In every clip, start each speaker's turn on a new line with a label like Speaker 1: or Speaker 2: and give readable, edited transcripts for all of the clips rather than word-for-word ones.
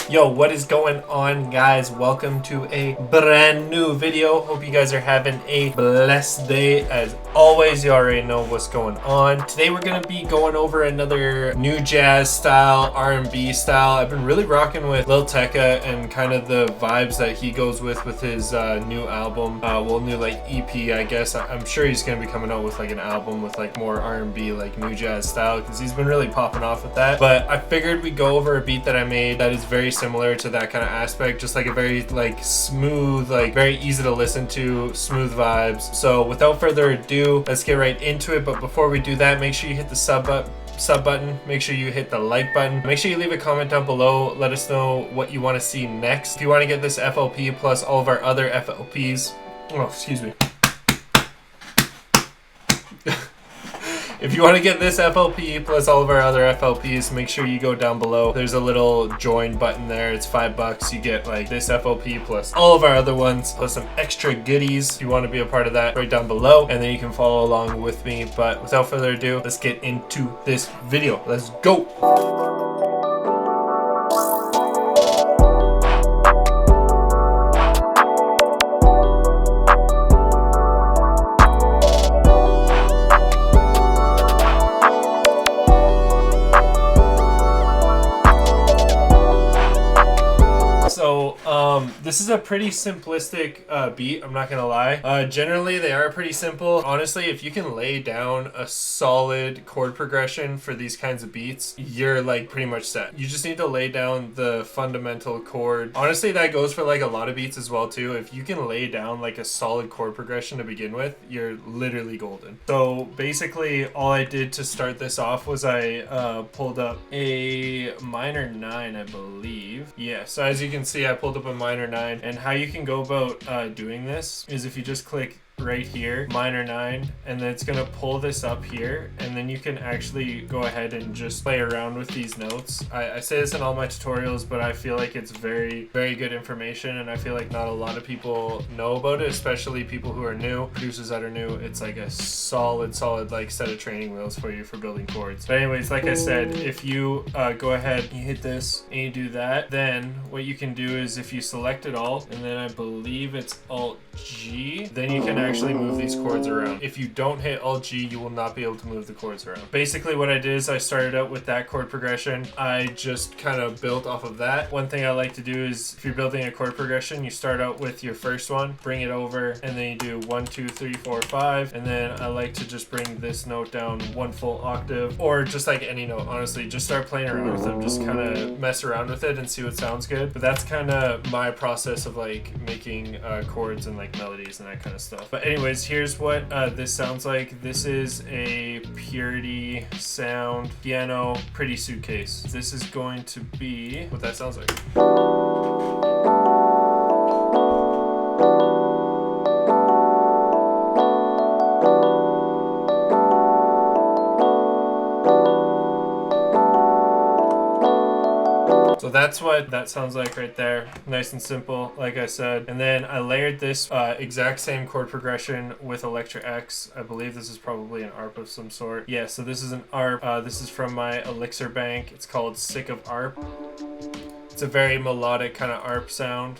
Speaker 1: Yo, what is going on, guys? Welcome to a brand new video. Hope you guys are having a blessed day. As always, you already know what's going on. Today we're gonna be going over another new jazz style, R&B style. I've been really rocking with Lil Tecca and kind of the vibes that he goes with his new album. New like EP, I guess. I'm sure he's gonna be coming out with like an album with like more R&B, like new jazz style, because he's been really popping off with that. But I figured we'd go over a beat that I made that is very similar to that kind of aspect, just like a very like smooth, like very easy to listen to, smooth vibes. So without further ado, let's get right into it. But before we do that, make sure you hit the sub button, make sure you hit the like button, make sure you leave a comment down below, let us know what you want to see next. If you want to get this FLP plus all of our other FLPs, excuse me. If you want to get this FLP plus all of our other FLPs, make sure you go down below. There's a little join button there. It's $5. You get like this FLP plus all of our other ones, plus some extra goodies. If you want to be a part of that, right down below, and then you can follow along with me. But without further ado, let's get into this video. Let's go. This is a pretty simplistic beat, I'm not gonna lie. Generally, they are pretty simple. Honestly, if you can lay down a solid chord progression for these kinds of beats, you're like pretty much set. You just need to lay down the fundamental chord. Honestly, that goes for like a lot of beats as well too. If you can lay down like a solid chord progression to begin with, you're literally golden. So basically, all I did to start this off was I pulled up a minor 9, I believe. Yeah, so as you can see, I pulled up a minor 9, and how you can go about doing this is if you just click right here, minor 9, and then it's gonna pull this up here, and then you can actually go ahead and just play around with these notes. I say this in all my tutorials, but I feel like it's very good information, and I feel like not a lot of people know about it, especially people who are new, producers that are new. It's like a solid like set of training wheels for you for building chords. But anyways, like I said, if you go ahead and you hit this and you do that, then what you can do is if you select it all, and then I believe it's Alt G, then you can actually move these chords around. If you don't hit Alt G, you will not be able to move the chords around. Basically what I did is I started out with that chord progression. I just kind of built off of that. One thing I like to do is if you're building a chord progression, you start out with your first one, bring it over, and then you do 1, 2, 3, 4, 5, and then I like to just bring this note down 1 full octave, or just like any note, honestly. Just start playing around with them, just kind of mess around with it and see what sounds good. But that's kind of my process of like making chords and like melodies and that kind of stuff. But anyways, here's what this sounds like. This is a Purity sound piano pretty suitcase. This is going to be what that sounds like. So that's what that sounds like right there. Nice and simple, like I said. And then I layered this exact same chord progression with Electra X. I believe this is probably an ARP of some sort. Yeah, so this is an ARP. This is from my Elixir bank. It's called Sick of ARP. It's a very melodic kind of ARP sound.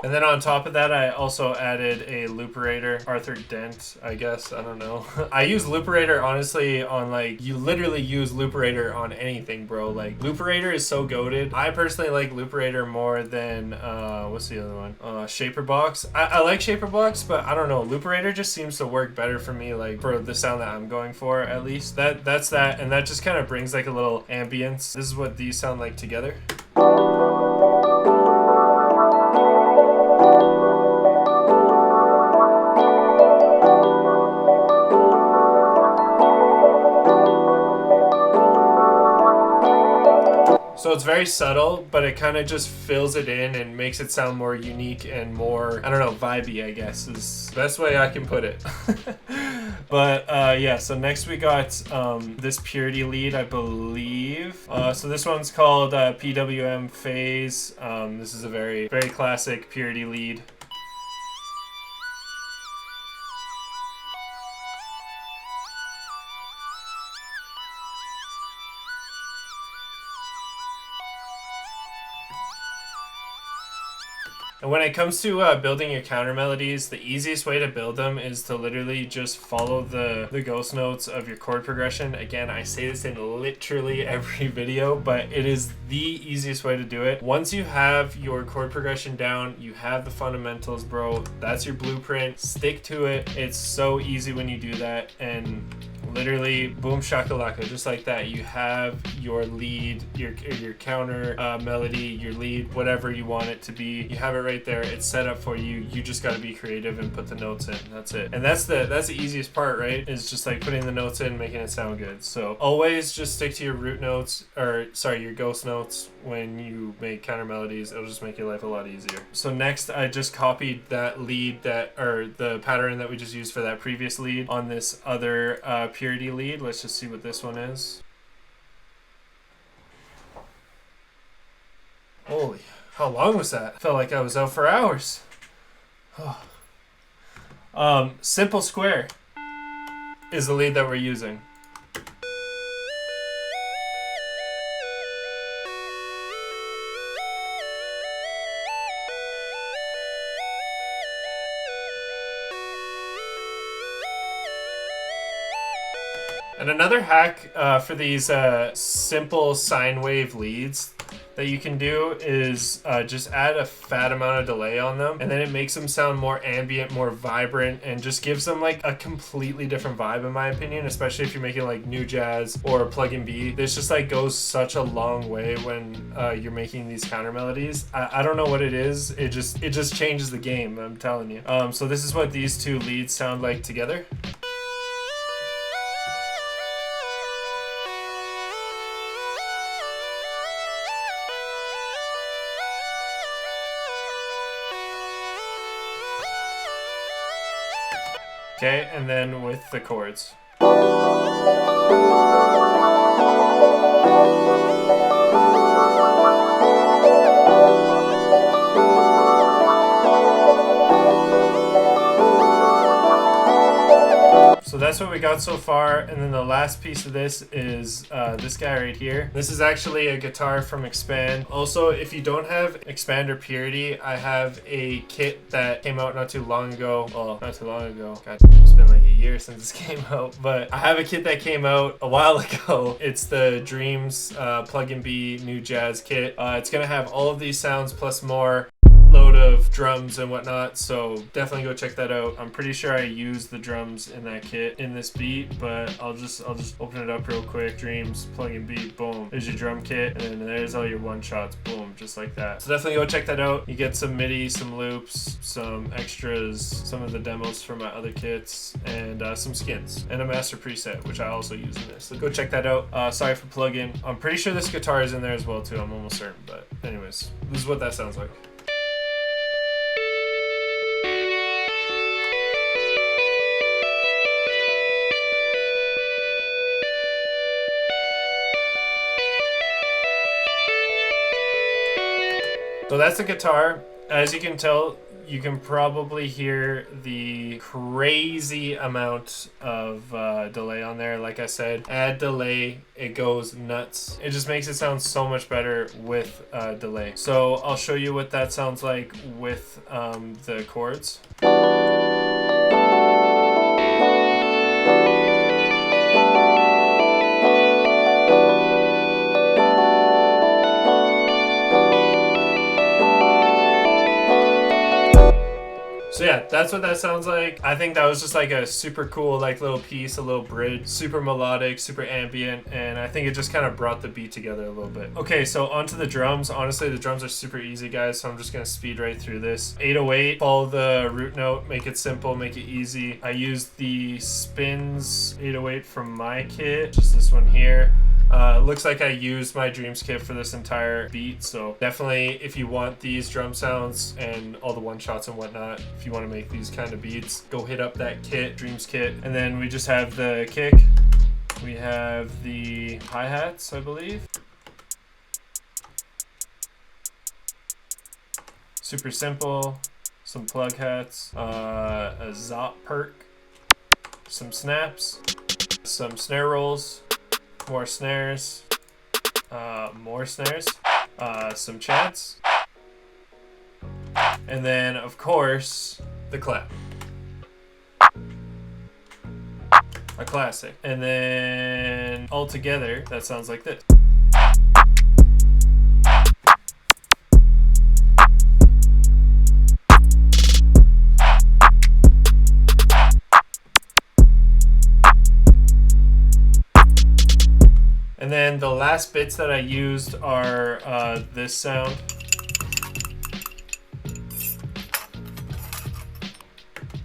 Speaker 1: And then on top of that, I also added a looperator, Arthur Dent, I guess, I don't know. I use looperator honestly on like, you literally use looperator on anything, bro. Like looperator is so goated. I personally like looperator more than, what's the other one? Shaperbox. I like Shaperbox, but I don't know. Looperator just seems to work better for me, like for the sound that I'm going for at least. That's that, and that just kind of brings like a little ambience. This is what these sound like together. So it's very subtle, but it kind of just fills it in and makes it sound more unique and more, I don't know, vibey, I guess is the best way I can put it. But yeah, so next we got this purity lead, I believe. So this one's called PWM Phase. This is a very, very classic purity lead. And when it comes to building your counter melodies, the easiest way to build them is to literally just follow the ghost notes of your chord progression. Again, I say this in literally every video, but it is the easiest way to do it. Once you have your chord progression down, you have the fundamentals, bro. That's your blueprint. Stick to it. It's so easy when you do that. And literally, boom shakalaka, just like that. You have your lead, your counter melody, your lead, whatever you want it to be. You have it right there. It's set up for you. You just got to be creative and put the notes in. That's it. And that's the easiest part, right? Is just like putting the notes in, making it sound good. So always just stick to your root notes, or sorry, your ghost notes when you make counter melodies. It'll just make your life a lot easier. So next, I just copied that lead or the pattern that we just used for that previous lead on this other purity lead. Let's just see what this one is. Holy, how long was that? I felt like I was out for hours. Simple Square is the lead that we're using. And another hack for these simple sine wave leads that you can do is just add a fat amount of delay on them, and then it makes them sound more ambient, more vibrant, and just gives them like a completely different vibe, in my opinion, especially if you're making like new jazz or plug-in B. This just like goes such a long way when you're making these counter melodies. I don't know what it is. It just changes the game, I'm telling you. So this is what these two leads sound like together. Okay, and then with the chords. So that's what we got so far, and then the last piece of this is this guy right here. This is actually a guitar from Expand. Also, if you don't have Expand or Purity, I have a kit that came out not too long ago. Well, not too long ago. God, it's been like a year since this came out, but I have a kit that came out a while ago. It's the Dreams Plug-in B New Jazz kit. It's gonna have all of these sounds plus more. Load of drums and whatnot, so definitely go check that out. I'm pretty sure I used the drums in that kit in this beat, but I'll just open it up real quick. Dreams, plug-in beat, boom. There's your drum kit, and then there's all your one shots, boom, just like that. So definitely go check that out. You get some MIDI, some loops, some extras, some of the demos from my other kits, and some skins, and a master preset, which I also use in this. So go check that out. Sorry for plug-in. I'm pretty sure this guitar is in there as well too. I'm almost certain, but anyways, this is what that sounds like. So that's the guitar. As you can tell, you can probably hear the crazy amount of delay on there. Like I said, add delay, it goes nuts. It just makes it sound so much better with delay. So I'll show you what that sounds like with the chords. So yeah, that's what that sounds like. I think that was just like a super cool like little piece, a little bridge, super melodic, super ambient, and I think it just kind of brought the beat together a little bit. Okay, so onto the drums. Honestly, the drums are super easy, guys, so I'm just gonna speed right through this. 808, follow the root note, make it simple, make it easy. I used the Spins 808 from my kit, just this one here. Looks like I used my Dreams kit for this entire beat, so definitely if you want these drum sounds and all the one shots and whatnot, if you want to make these kind of beats, go hit up that kit, Dreams kit. And then we just have the kick, we have the hi-hats, I believe. Super simple, some plug hats, a zop perk, some snaps, some snare rolls, more snares, some chants, and then of course the clap. A classic. And then all together that sounds like this. And then the last bits that I used are this sound.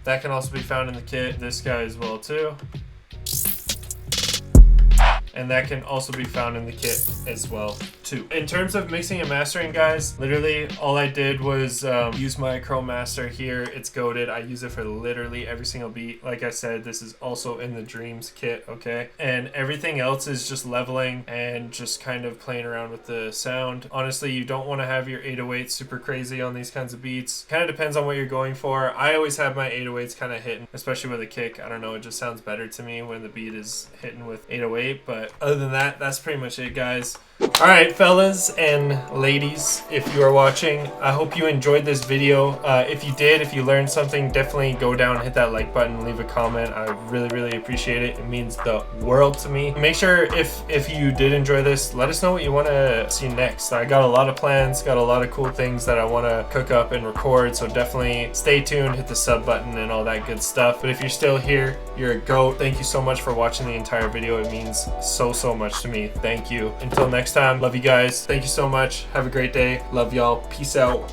Speaker 1: That can also be found in the kit. This guy as well too. And that can also be found in the kit as well too. In terms of mixing and mastering, guys, literally all I did was use my Chrome Master here. It's goated. I use it for literally every single beat. Like I said, this is also in the Dreams kit, okay? And everything else is just leveling and just kind of playing around with the sound. Honestly, you don't want to have your 808s super crazy on these kinds of beats. Kind of depends on what you're going for. I always have my 808s kind of hitting, especially with a kick. I don't know, it just sounds better to me when the beat is hitting with 808, but other than that, that's pretty much it, guys. All right, fellas and ladies, if you are watching, I hope you enjoyed this video. If you did, if you learned something, definitely go down and hit that like button, leave a comment. I really appreciate it. It means the world to me. Make sure if you did enjoy this, let us know what you want to see next. I got a lot of plans, got a lot of cool things that I want to cook up and record, so definitely stay tuned, hit the sub button and all that good stuff. But if you're still here, you're a GOAT. Thank you so much for watching the entire video. It means so much to me. Thank you. Until next time, love you guys. Thank you so much. Have a great day. Love y'all. Peace out.